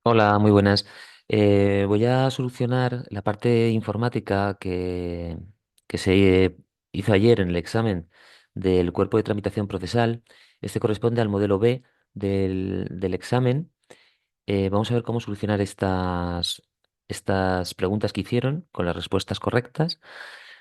Hola, muy buenas. Voy a solucionar la parte informática que se hizo ayer en el examen del cuerpo de tramitación procesal. Este corresponde al modelo B del examen. Vamos a ver cómo solucionar estas preguntas que hicieron con las respuestas correctas.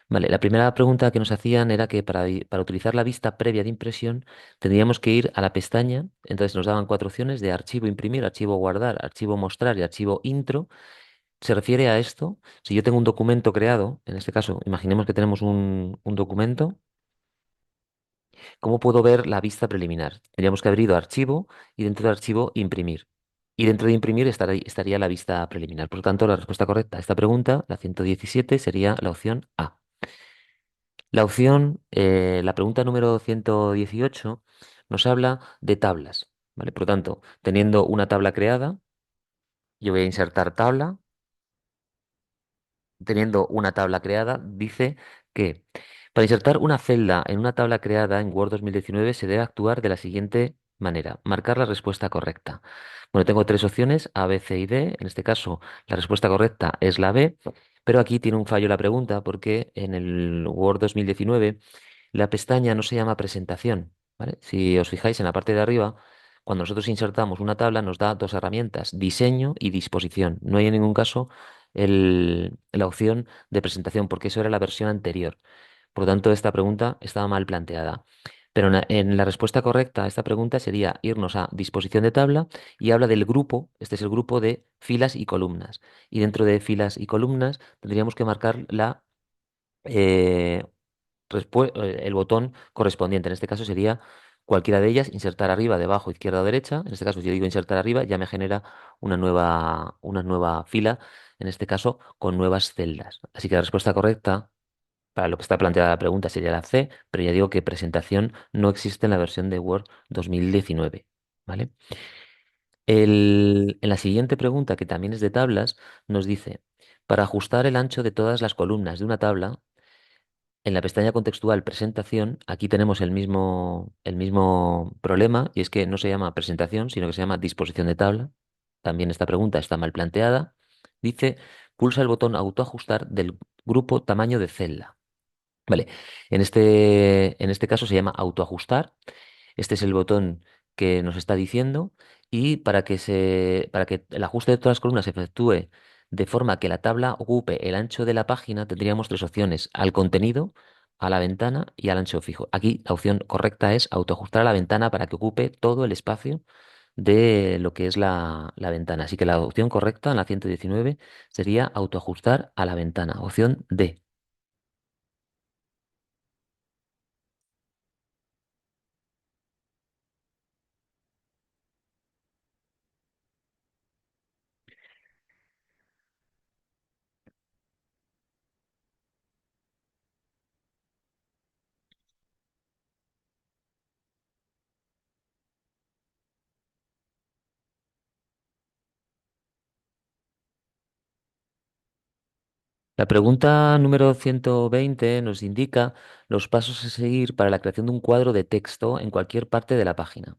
Vale, la primera pregunta que nos hacían era que para utilizar la vista previa de impresión tendríamos que ir a la pestaña, entonces nos daban cuatro opciones de archivo imprimir, archivo guardar, archivo mostrar y archivo intro. Se refiere a esto, si yo tengo un documento creado, en este caso, imaginemos que tenemos un documento, ¿cómo puedo ver la vista preliminar? Tendríamos que haber ido a archivo y dentro de archivo imprimir. Y dentro de imprimir estaría la vista preliminar. Por lo tanto, la respuesta correcta a esta pregunta, la 117, sería la opción A. La pregunta número 118 nos habla de tablas, ¿vale? Por lo tanto, teniendo una tabla creada, yo voy a insertar tabla. Teniendo una tabla creada, dice que para insertar una celda en una tabla creada en Word 2019 se debe actuar de la siguiente manera: marcar la respuesta correcta. Bueno, tengo tres opciones, A, B, C y D. En este caso, la respuesta correcta es la B, pero aquí tiene un fallo la pregunta porque en el Word 2019 la pestaña no se llama presentación, ¿vale? Si os fijáis en la parte de arriba, cuando nosotros insertamos una tabla nos da dos herramientas, diseño y disposición. No hay en ningún caso la opción de presentación, porque eso era la versión anterior. Por lo tanto, esta pregunta estaba mal planteada. Pero en la respuesta correcta a esta pregunta sería irnos a disposición de tabla y habla del grupo, este es el grupo de filas y columnas. Y dentro de filas y columnas tendríamos que marcar eh, el botón correspondiente. En este caso sería cualquiera de ellas, insertar arriba, debajo, izquierda o derecha. En este caso, si yo digo insertar arriba, ya me genera una nueva fila, en este caso con nuevas celdas. Así que la respuesta correcta para lo que está planteada la pregunta sería la C, pero ya digo que presentación no existe en la versión de Word 2019. ¿Vale? En la siguiente pregunta, que también es de tablas, nos dice, para ajustar el ancho de todas las columnas de una tabla, en la pestaña contextual presentación, aquí tenemos el mismo problema, y es que no se llama presentación, sino que se llama disposición de tabla. También esta pregunta está mal planteada. Dice, pulsa el botón autoajustar del grupo tamaño de celda. Vale, en este caso se llama autoajustar. Este es el botón que nos está diciendo, y para que el ajuste de todas las columnas se efectúe de forma que la tabla ocupe el ancho de la página, tendríamos tres opciones: al contenido, a la ventana y al ancho fijo. Aquí la opción correcta es autoajustar a la ventana para que ocupe todo el espacio de lo que es la ventana. Así que la opción correcta en la 119 sería autoajustar a la ventana. Opción D. La pregunta número 120 nos indica los pasos a seguir para la creación de un cuadro de texto en cualquier parte de la página.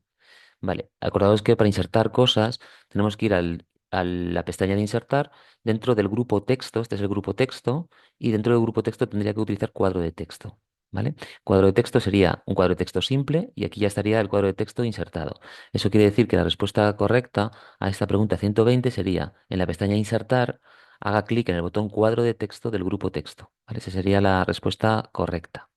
Vale, acordaos que para insertar cosas tenemos que ir a la pestaña de insertar dentro del grupo texto. Este es el grupo texto, y dentro del grupo texto tendría que utilizar cuadro de texto. ¿Vale? Cuadro de texto sería un cuadro de texto simple, y aquí ya estaría el cuadro de texto insertado. Eso quiere decir que la respuesta correcta a esta pregunta 120 sería, en la pestaña insertar, haga clic en el botón cuadro de texto del grupo texto. ¿Vale? Esa sería la respuesta correcta.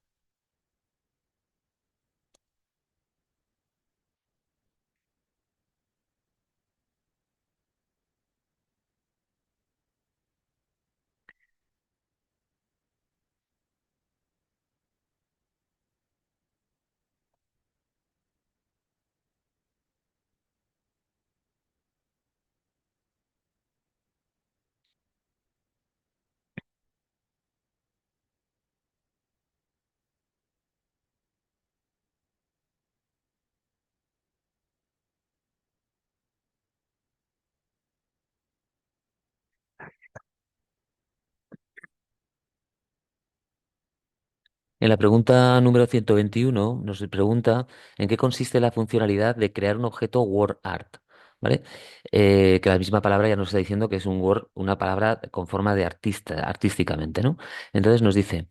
En la pregunta número 121 nos pregunta en qué consiste la funcionalidad de crear un objeto WordArt. ¿vale? Que la misma palabra ya nos está diciendo que es un Word, una palabra con forma de artista, artísticamente, ¿no? Entonces nos dice,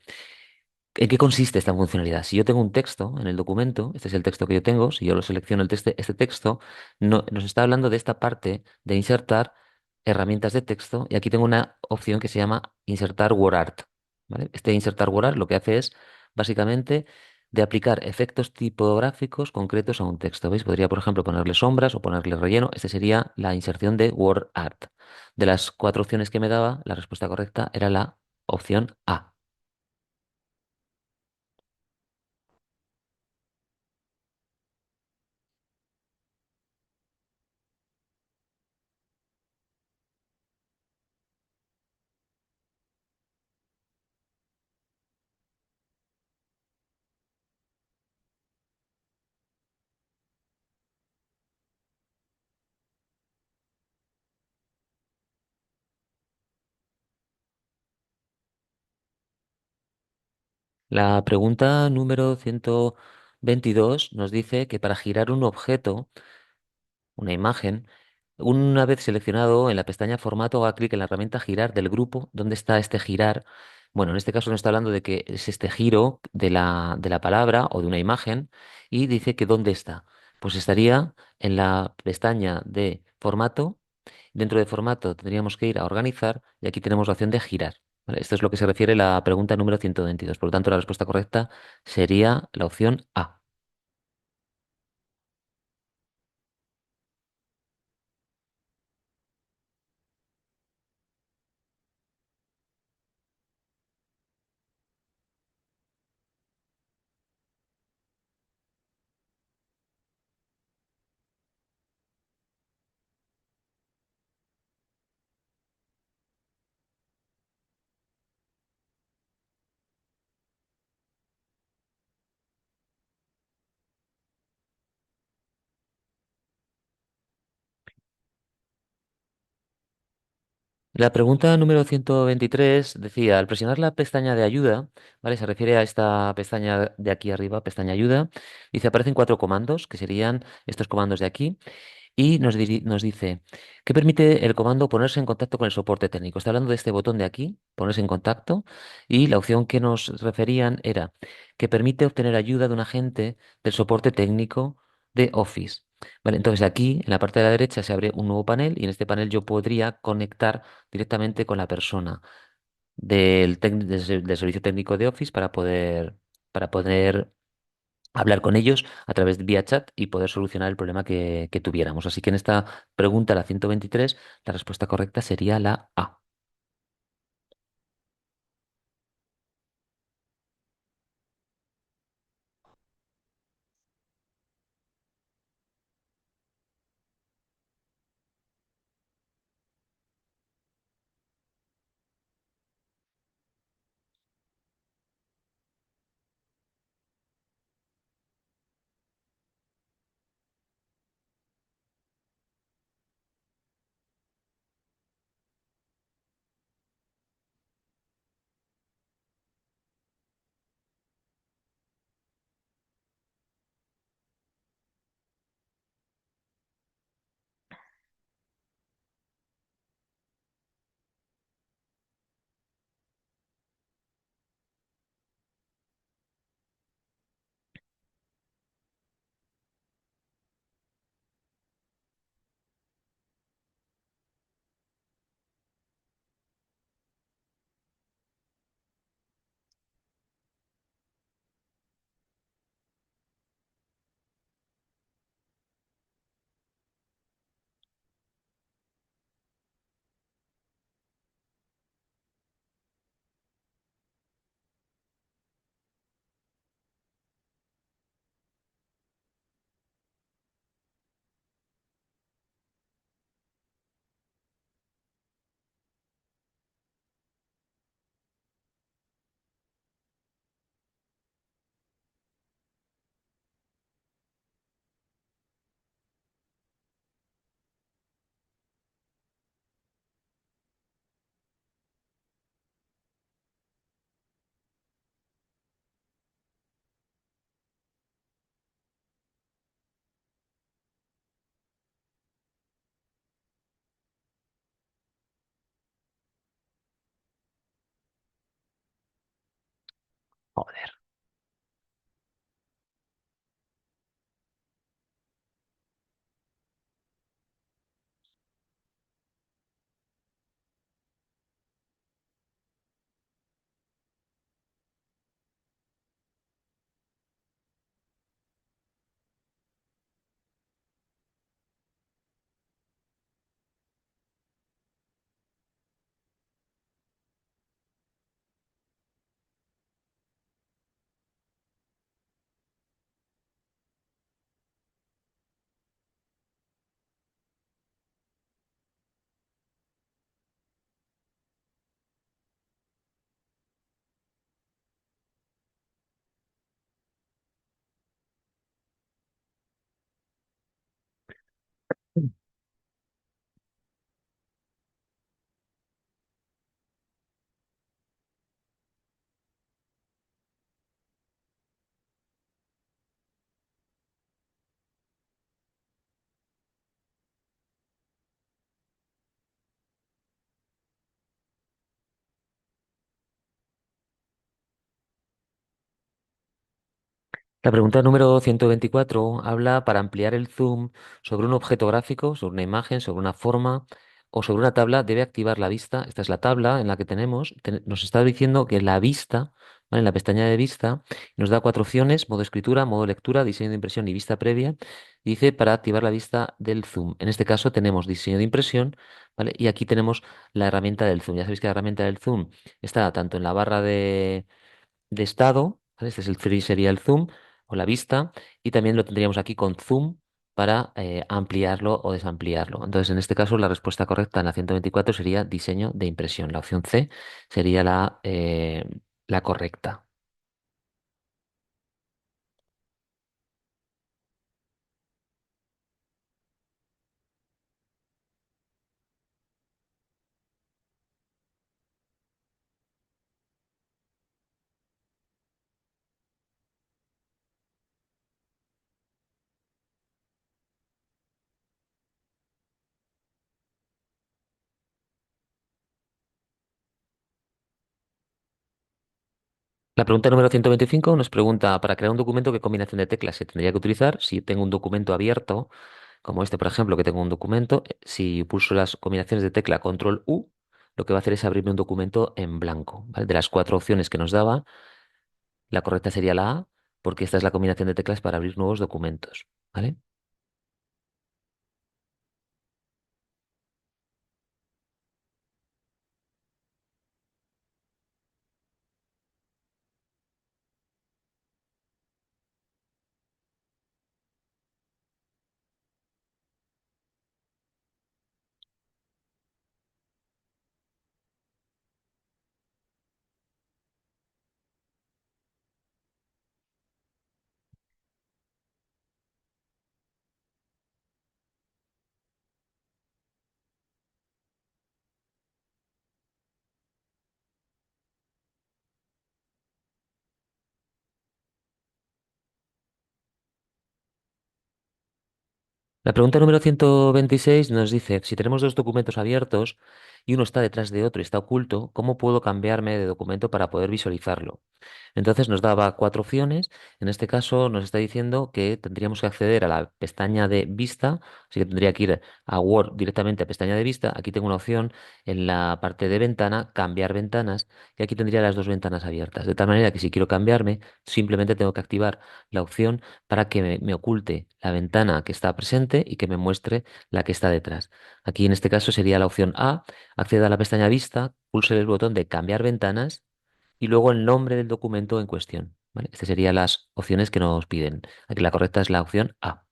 ¿en qué consiste esta funcionalidad? Si yo tengo un texto en el documento, este es el texto que yo tengo, si yo lo selecciono este texto, nos está hablando de esta parte de insertar herramientas de texto y aquí tengo una opción que se llama insertar WordArt, ¿vale? Este insertar WordArt lo que hace es básicamente de aplicar efectos tipográficos concretos a un texto. ¿Veis? Podría, por ejemplo, ponerle sombras o ponerle relleno. Este sería la inserción de WordArt. De las cuatro opciones que me daba, la respuesta correcta era la opción A. La pregunta número 122 nos dice que para girar un objeto, una imagen, una vez seleccionado en la pestaña Formato, haga clic en la herramienta Girar del grupo. ¿Dónde está este girar? Bueno, en este caso nos está hablando de que es este giro de la palabra o de una imagen y dice que ¿dónde está? Pues estaría en la pestaña de Formato. Dentro de Formato tendríamos que ir a Organizar y aquí tenemos la opción de girar. ¿Vale? Esto es lo que se refiere a la pregunta número 122. Por lo tanto, la respuesta correcta sería la opción A. La pregunta número 123 decía, al presionar la pestaña de ayuda, ¿vale? Se refiere a esta pestaña de aquí arriba, pestaña ayuda, dice, aparecen cuatro comandos, que serían estos comandos de aquí. Y nos dice que permite el comando ponerse en contacto con el soporte técnico. Está hablando de este botón de aquí, ponerse en contacto, y la opción que nos referían era que permite obtener ayuda de un agente del soporte técnico de Office. Vale, entonces aquí en la parte de la derecha se abre un nuevo panel y en este panel yo podría conectar directamente con la persona del servicio técnico de Office para poder hablar con ellos a través de vía chat y poder solucionar el problema que tuviéramos. Así que en esta pregunta, la 123, la respuesta correcta sería la A. Joder. La pregunta número 124 habla para ampliar el zoom sobre un objeto gráfico, sobre una imagen, sobre una forma o sobre una tabla, debe activar la vista. Esta es la tabla en la que tenemos. Nos está diciendo que la vista, ¿vale? En la pestaña de vista, nos da cuatro opciones: modo escritura, modo lectura, diseño de impresión y vista previa. Dice para activar la vista del zoom. En este caso tenemos diseño de impresión, ¿vale? Y aquí tenemos la herramienta del zoom. Ya sabéis que la herramienta del zoom está tanto en la barra de estado, ¿vale? Este es el 3, sería el zoom o la vista, y también lo tendríamos aquí con zoom para ampliarlo o desampliarlo. Entonces, en este caso, la respuesta correcta en la 124 sería diseño de impresión. La opción C sería la correcta. La pregunta número 125 nos pregunta, para crear un documento, ¿qué combinación de teclas se tendría que utilizar? Si tengo un documento abierto, como este, por ejemplo, que tengo un documento, si pulso las combinaciones de tecla Control U, lo que va a hacer es abrirme un documento en blanco, ¿vale? De las cuatro opciones que nos daba, la correcta sería la A, porque esta es la combinación de teclas para abrir nuevos documentos, ¿vale? La pregunta número 126 nos dice, si tenemos dos documentos abiertos y uno está detrás de otro y está oculto, ¿cómo puedo cambiarme de documento para poder visualizarlo? Entonces nos daba cuatro opciones. En este caso nos está diciendo que tendríamos que acceder a la pestaña de vista, así que tendría que ir a Word directamente a pestaña de vista. Aquí tengo una opción en la parte de ventana, cambiar ventanas, y aquí tendría las dos ventanas abiertas. De tal manera que si quiero cambiarme, simplemente tengo que activar la opción para que me oculte la ventana que está presente y que me muestre la que está detrás. Aquí en este caso sería la opción A: acceda a la pestaña vista, pulse el botón de cambiar ventanas y luego el nombre del documento en cuestión, ¿vale? Estas serían las opciones que nos piden. Aquí la correcta es la opción A.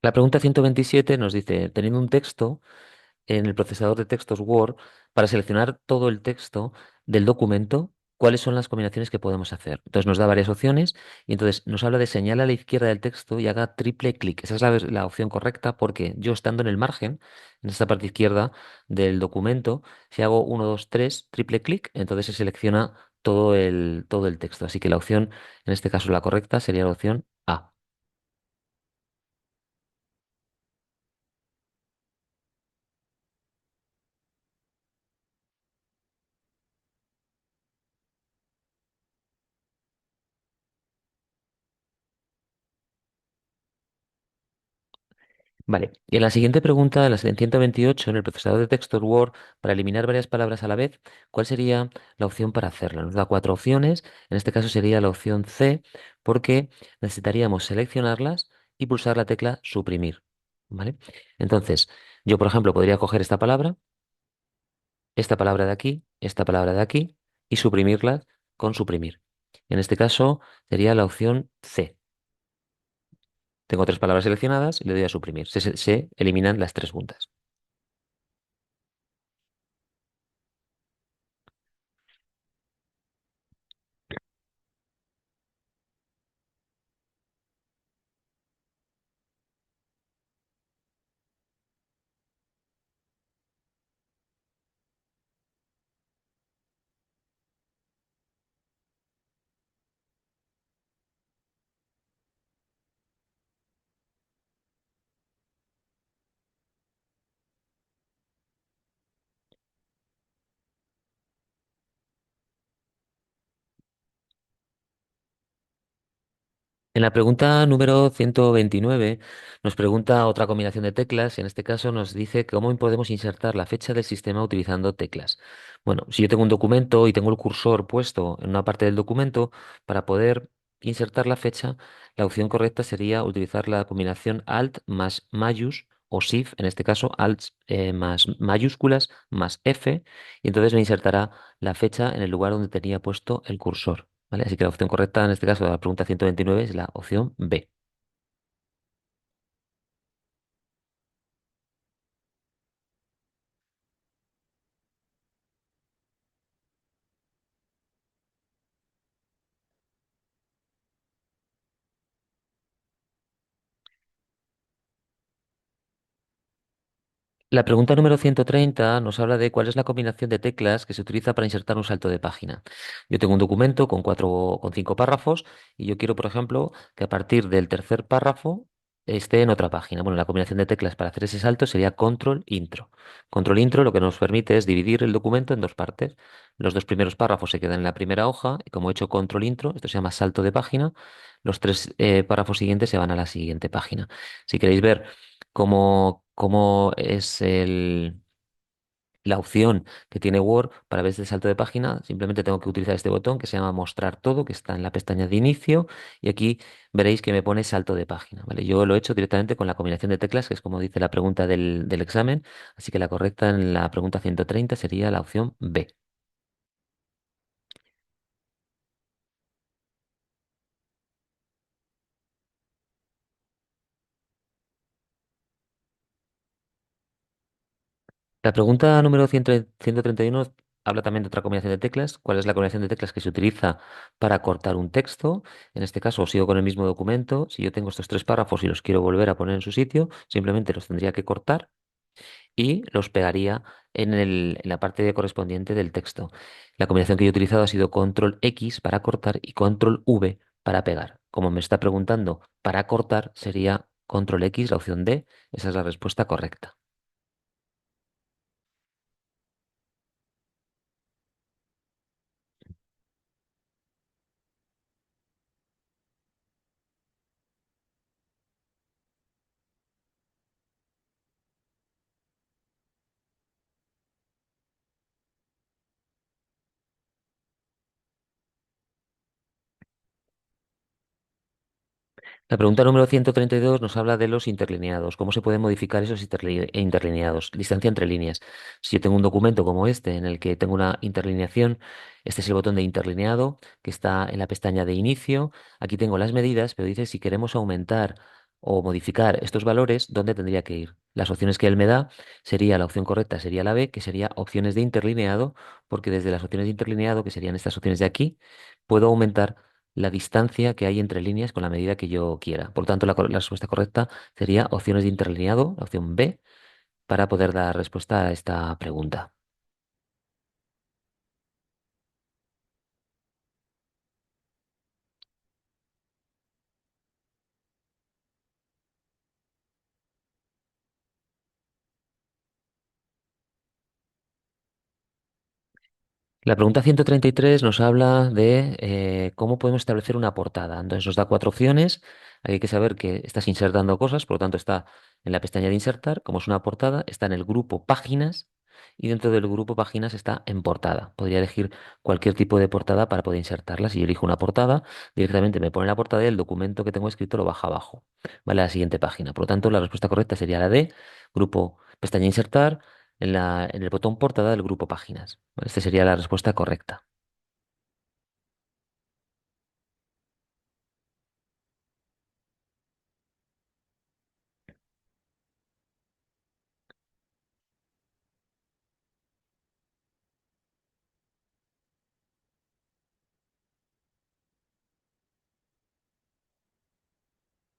La pregunta 127 nos dice, teniendo un texto en el procesador de textos Word, para seleccionar todo el texto del documento, cuáles son las combinaciones que podemos hacer. Entonces nos da varias opciones y entonces nos habla de señala a la izquierda del texto y haga triple clic. Esa es la opción correcta porque yo estando en el margen, en esta parte izquierda del documento, si hago uno 2 3 triple clic, entonces se selecciona todo el texto. Así que la opción, en este caso la correcta, sería la opción A. Vale, y en la siguiente pregunta, en 128, en el procesador de textos Word, para eliminar varias palabras a la vez, ¿cuál sería la opción para hacerlo? Nos da cuatro opciones, en este caso sería la opción C, porque necesitaríamos seleccionarlas y pulsar la tecla suprimir. ¿Vale? Entonces, yo, por ejemplo, podría coger esta palabra de aquí, esta palabra de aquí, y suprimirlas con suprimir. En este caso sería la opción C. Tengo tres palabras seleccionadas y le doy a suprimir. Se eliminan las tres juntas. En la pregunta número 129 nos pregunta otra combinación de teclas y en este caso nos dice cómo podemos insertar la fecha del sistema utilizando teclas. Bueno, si yo tengo un documento y tengo el cursor puesto en una parte del documento, para poder insertar la fecha, la opción correcta sería utilizar la combinación Alt más mayús o Shift, en este caso Alt más mayúsculas más F, y entonces me insertará la fecha en el lugar donde tenía puesto el cursor. ¿Vale? Así que la opción correcta en este caso de la pregunta 129 es la opción B. La pregunta número 130 nos habla de cuál es la combinación de teclas que se utiliza para insertar un salto de página. Yo tengo un documento con cinco párrafos y yo quiero, por ejemplo, que a partir del tercer párrafo esté en otra página. Bueno, la combinación de teclas para hacer ese salto sería control intro. Control intro lo que nos permite es dividir el documento en dos partes. Los dos primeros párrafos se quedan en la primera hoja y como he hecho control intro, esto se llama salto de página, los tres párrafos siguientes se van a la siguiente página. Si queréis ver cómo es la opción que tiene Word para ver este salto de página, simplemente tengo que utilizar este botón que se llama Mostrar todo, que está en la pestaña de inicio, y aquí veréis que me pone salto de página, ¿vale? Yo lo he hecho directamente con la combinación de teclas, que es como dice la pregunta del examen, así que la correcta en la pregunta 130 sería la opción B. La pregunta número 131 habla también de otra combinación de teclas. ¿Cuál es la combinación de teclas que se utiliza para cortar un texto? En este caso, sigo con el mismo documento. Si yo tengo estos tres párrafos y los quiero volver a poner en su sitio, simplemente los tendría que cortar y los pegaría en la parte correspondiente del texto. La combinación que yo he utilizado ha sido control X para cortar y control V para pegar. Como me está preguntando para cortar, sería control X, la opción D. Esa es la respuesta correcta. La pregunta número 132 nos habla de los interlineados. ¿Cómo se pueden modificar esos interlineados? Distancia entre líneas. Si yo tengo un documento como este en el que tengo una interlineación, este es el botón de interlineado que está en la pestaña de inicio. Aquí tengo las medidas, pero dice si queremos aumentar o modificar estos valores, ¿dónde tendría que ir? Las opciones que él me da sería la opción correcta, sería la B, que sería opciones de interlineado, porque desde las opciones de interlineado, que serían estas opciones de aquí, puedo aumentar la distancia que hay entre líneas con la medida que yo quiera. Por tanto, la respuesta correcta sería opciones de interlineado, la opción B, para poder dar respuesta a esta pregunta. La pregunta 133 nos habla de cómo podemos establecer una portada. Entonces nos da cuatro opciones. Hay que saber que estás insertando cosas, por lo tanto está en la pestaña de insertar, como es una portada, está en el grupo páginas y dentro del grupo páginas está en portada. Podría elegir cualquier tipo de portada para poder insertarla. Si yo elijo una portada, directamente me pone la portada y el documento que tengo escrito lo baja abajo. Vale, a la siguiente página. Por lo tanto, la respuesta correcta sería la D, grupo pestaña insertar en el botón portada del grupo páginas. ¿Vale? Esta sería la respuesta correcta.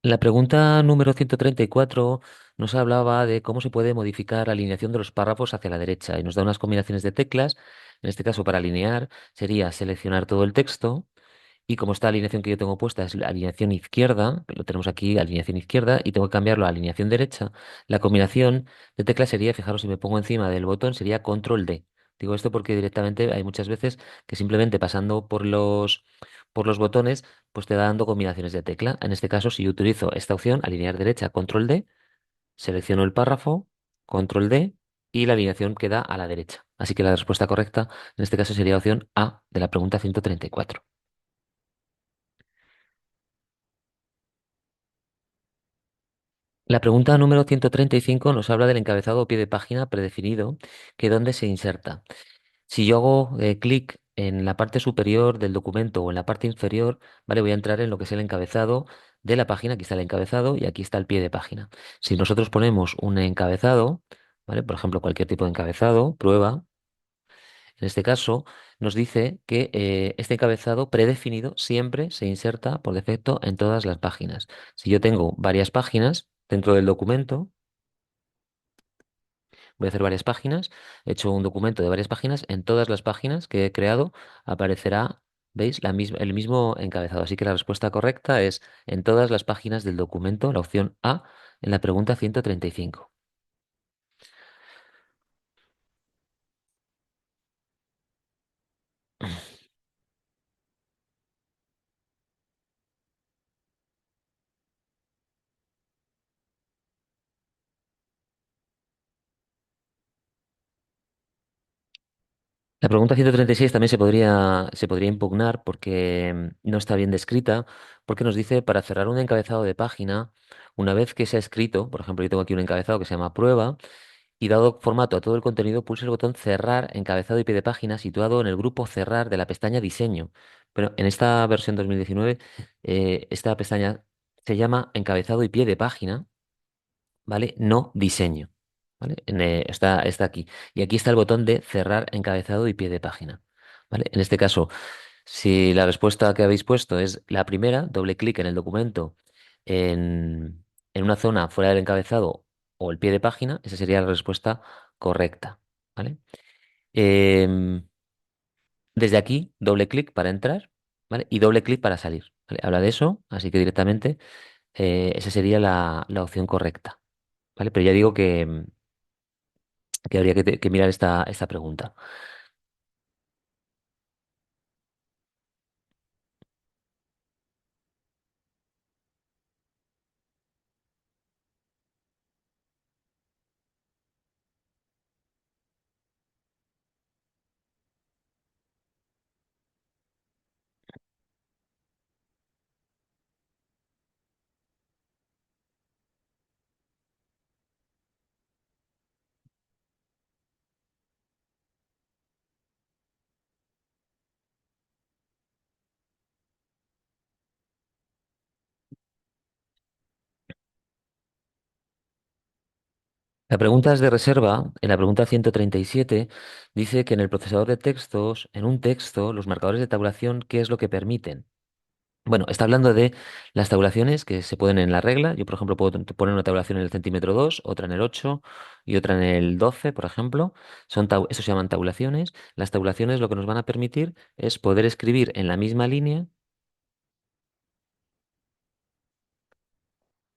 La pregunta número 134 nos hablaba de cómo se puede modificar la alineación de los párrafos hacia la derecha y nos da unas combinaciones de teclas. En este caso, para alinear, sería seleccionar todo el texto. Y como esta alineación que yo tengo puesta es la alineación izquierda, que lo tenemos aquí, alineación izquierda, y tengo que cambiarlo a alineación derecha, la combinación de teclas sería, fijaros, si me pongo encima del botón, sería control D. Digo esto porque directamente hay muchas veces que simplemente pasando por los botones, pues te da dando combinaciones de tecla. En este caso, si yo utilizo esta opción, alinear derecha, control D, selecciono el párrafo, control D, y la alineación queda a la derecha. Así que la respuesta correcta en este caso sería opción A de la pregunta 134. La pregunta número 135 nos habla del encabezado o pie de página predefinido, que dónde se inserta. Si yo hago clic en la parte superior del documento o en la parte inferior, ¿vale? Voy a entrar en lo que es el encabezado de la página. Aquí está el encabezado y aquí está el pie de página. Si nosotros ponemos un encabezado, ¿vale? Por ejemplo, cualquier tipo de encabezado, prueba, en este caso nos dice que este encabezado predefinido siempre se inserta por defecto en todas las páginas. Si yo tengo varias páginas dentro del documento, voy a hacer varias páginas, he hecho un documento de varias páginas, en todas las páginas que he creado aparecerá, ¿veis? El mismo encabezado. Así que la respuesta correcta es en todas las páginas del documento, la opción A, en la pregunta 135. La pregunta 136 también se podría impugnar porque no está bien descrita, porque nos dice para cerrar un encabezado de página, una vez que se ha escrito, por ejemplo, yo tengo aquí un encabezado que se llama prueba, y dado formato a todo el contenido, pulse el botón cerrar encabezado y pie de página situado en el grupo cerrar de la pestaña diseño. Pero en esta versión 2019, esta pestaña se llama encabezado y pie de página, ¿vale? No diseño, ¿vale? Está aquí. Y aquí está el botón de cerrar encabezado y pie de página, ¿vale? En este caso, si la respuesta que habéis puesto es la primera, doble clic en el documento en una zona fuera del encabezado o el pie de página, esa sería la respuesta correcta, ¿vale? Em, Desde aquí, doble clic para entrar, ¿vale? Y doble clic para salir, ¿vale? Habla de eso, así que directamente esa sería la opción correcta, ¿vale? Pero ya digo que habría que mirar esta pregunta. La pregunta es de reserva. En la pregunta 137 dice que en el procesador de textos, en un texto, los marcadores de tabulación, ¿qué es lo que permiten? Bueno, está hablando de las tabulaciones que se pueden en la regla. Yo, por ejemplo, puedo poner una tabulación en el centímetro 2, otra en el 8 y otra en el 12, por ejemplo. Eso se llaman tabulaciones. Las tabulaciones lo que nos van a permitir es poder escribir en la misma línea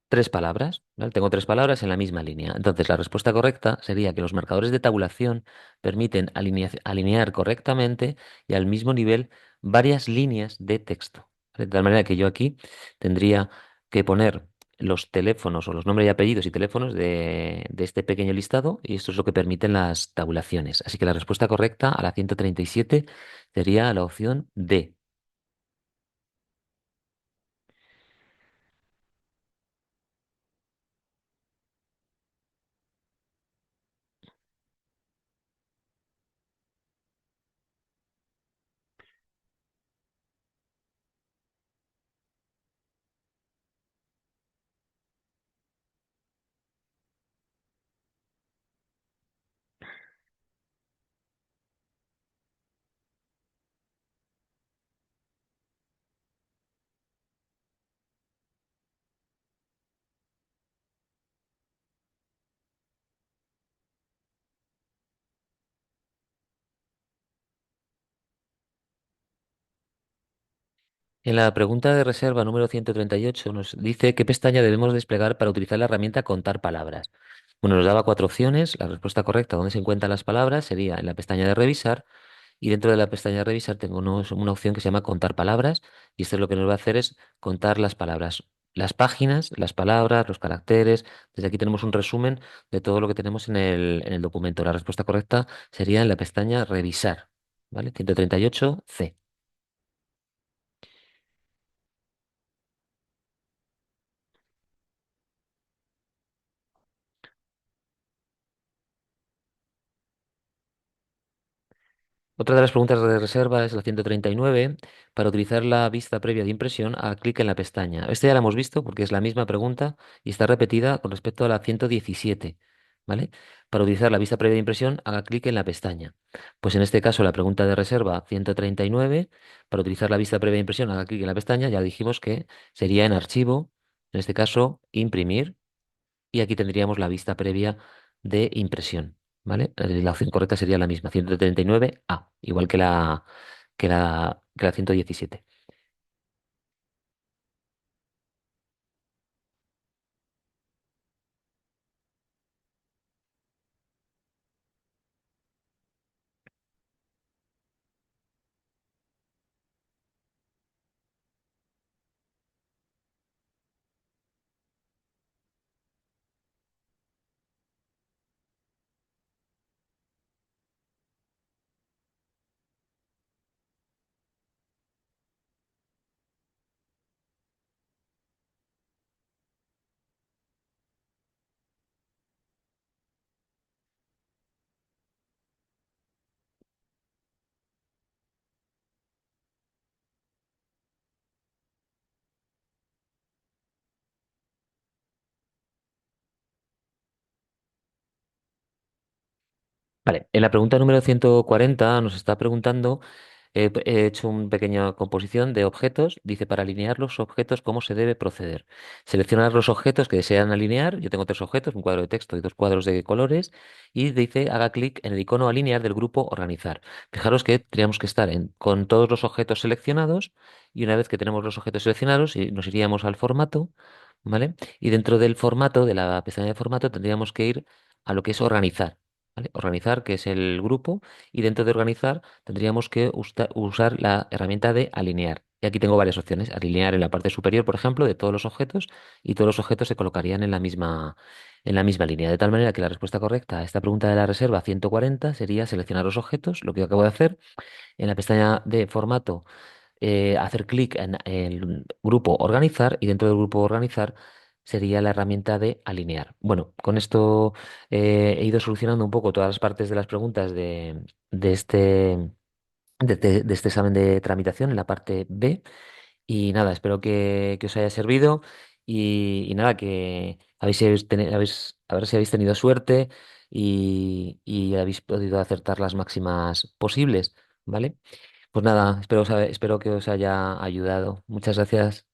tres palabras, ¿vale? Tengo tres palabras en la misma línea. Entonces, la respuesta correcta sería que los marcadores de tabulación permiten alinear correctamente y al mismo nivel varias líneas de texto, ¿vale? De tal manera que yo aquí tendría que poner los teléfonos o los nombres y apellidos y teléfonos de este pequeño listado y esto es lo que permiten las tabulaciones. Así que la respuesta correcta a la 137 sería la opción D. En la pregunta de reserva número 138 nos dice qué pestaña debemos desplegar para utilizar la herramienta contar palabras. Bueno, nos daba cuatro opciones. La respuesta correcta, donde se encuentran las palabras, sería en la pestaña de revisar. Y dentro de la pestaña de revisar tengo una opción que se llama contar palabras. Y esto es lo que nos va a hacer es contar las palabras, las páginas, las palabras, los caracteres. Desde aquí tenemos un resumen de todo lo que tenemos en el documento. La respuesta correcta sería en la pestaña revisar. ¿Vale? 138C. Otra de las preguntas de reserva es la 139. Para utilizar la vista previa de impresión, haga clic en la pestaña. Esta ya la hemos visto porque es la misma pregunta y está repetida con respecto a la 117. ¿Vale? Para utilizar la vista previa de impresión, haga clic en la pestaña. Pues en este caso, la pregunta de reserva 139. Para utilizar la vista previa de impresión, haga clic en la pestaña. Ya dijimos que sería en archivo, en este caso, imprimir. Y aquí tendríamos la vista previa de impresión, ¿vale? La opción correcta sería la misma, 139A, igual que la 117. Vale, en la pregunta número 140 nos está preguntando, he hecho una pequeña composición de objetos, dice para alinear los objetos, ¿cómo se debe proceder? Seleccionar los objetos que desean alinear, yo tengo tres objetos, un cuadro de texto y dos cuadros de colores, y dice haga clic en el icono alinear del grupo organizar. Fijaros que tendríamos que estar con todos los objetos seleccionados, y una vez que tenemos los objetos seleccionados, nos iríamos al formato, ¿vale? Y dentro del formato, de la pestaña de formato, tendríamos que ir a lo que es organizar. ¿Vale? Organizar, que es el grupo, y dentro de organizar tendríamos que usar la herramienta de alinear. Y aquí tengo varias opciones. Alinear en la parte superior, por ejemplo, de todos los objetos, y todos los objetos se colocarían en la misma línea. De tal manera que la respuesta correcta a esta pregunta de la reserva 140 sería seleccionar los objetos, lo que yo acabo de hacer. En la pestaña de formato, hacer clic en el grupo organizar y dentro del grupo organizar sería la herramienta de alinear. Bueno, con esto he ido solucionando un poco todas las partes de las preguntas de este examen de tramitación en la parte B y nada, espero que os haya servido y nada, que a ver si habéis tenido suerte y habéis podido acertar las máximas posibles, ¿vale? Pues nada, espero que os haya ayudado. Muchas gracias.